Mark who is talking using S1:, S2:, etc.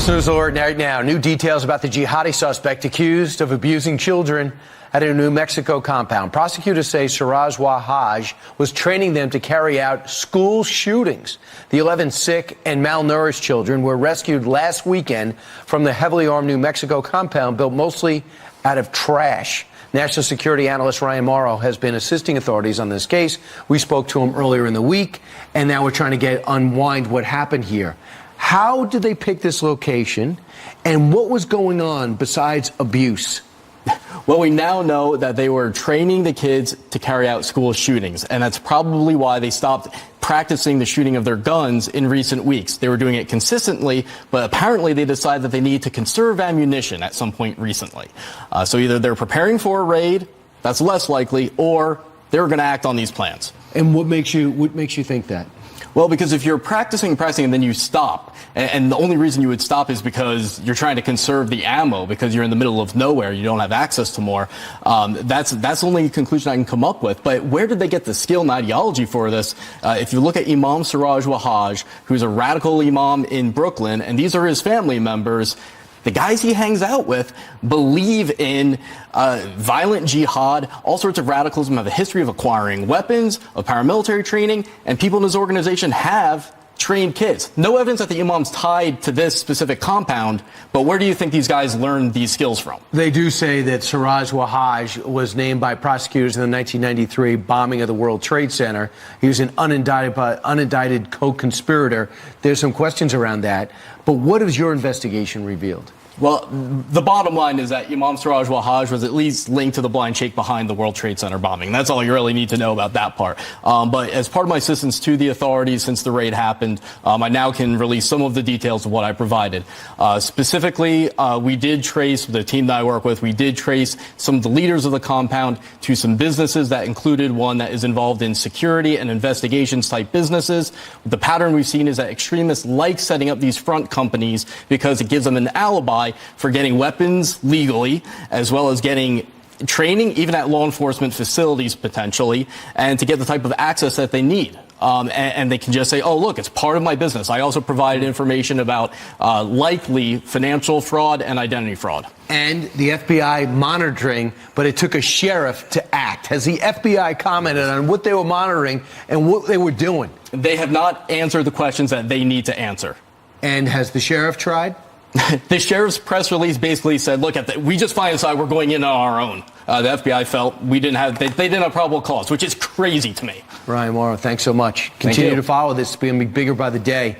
S1: Next news alert right now. New details about the jihadi suspect accused of abusing children at a New Mexico compound. Prosecutors say Siraj Wahaj was training them to carry out school shootings. The 11 sick and malnourished children were rescued last weekend from the heavily armed New Mexico compound built mostly out of trash. National security analyst Ryan Mauro has been assisting authorities on this case. We spoke to him earlier in the week, and now we're trying to unwind what happened here. How did they pick this location, and what was going on besides abuse?
S2: Well, we now know that they were training the kids to carry out school shootings, and that's probably why they stopped practicing the shooting of their guns in recent weeks. They were doing it consistently, but apparently they decided that they need to conserve ammunition at some point recently. So either they're preparing for a raid, that's less likely, or they're going to act on these plans.
S1: And what makes you think that?
S2: Well, because if you're practicing and then you stop, and the only reason you would stop is because you're trying to conserve the ammo because you're in the middle of nowhere, you don't have access to more, that's the only conclusion I can come up with. But where did they get the skill and ideology for this? If you look at Imam Siraj Wahaj, who's a radical imam in Brooklyn, and these are his family members, the guys he hangs out with believe in violent jihad, all sorts of radicalism, have a history of acquiring weapons, of paramilitary training, and people in his organization have trained kids. No evidence that the imam's tied to this specific compound, but where do you think these guys learned these skills from?
S1: They do say that Siraj Wahaj was named by prosecutors in the 1993 bombing of the World Trade Center. He was an unindicted co-conspirator. There's some questions around that. But what has your investigation revealed?
S2: Well, the bottom line is that Imam Siraj Wahaj was at least linked to the blind sheikh behind the World Trade Center bombing. That's all you really need to know about that part. But as part of my assistance to the authorities since the raid happened, I now can release some of the details of what I provided. Specifically, we did trace, the team that I work with, we did trace some of the leaders of the compound to some businesses that included one that is involved in security and investigations type businesses. The pattern we've seen is that extremists like setting up these front companies because it gives them an alibi for getting weapons legally, as well as getting training, even at law enforcement facilities potentially, and to get the type of access that they need. And they can just say, oh, look, it's part of my business. I also provided information about likely financial fraud and identity fraud.
S1: And the FBI monitoring, but it took a sheriff to act. Has the FBI commented on what they were monitoring and what they were doing?
S2: They have not answered the questions that they need to answer. And
S1: has the sheriff tried?
S2: The sheriff's press release basically said, look, we just finally decided we're going in on our own. The FBI felt they didn't have probable cause, which is crazy to me.
S1: Ryan Mauro, thanks so much. Continue to follow this. It's going to be bigger by the day.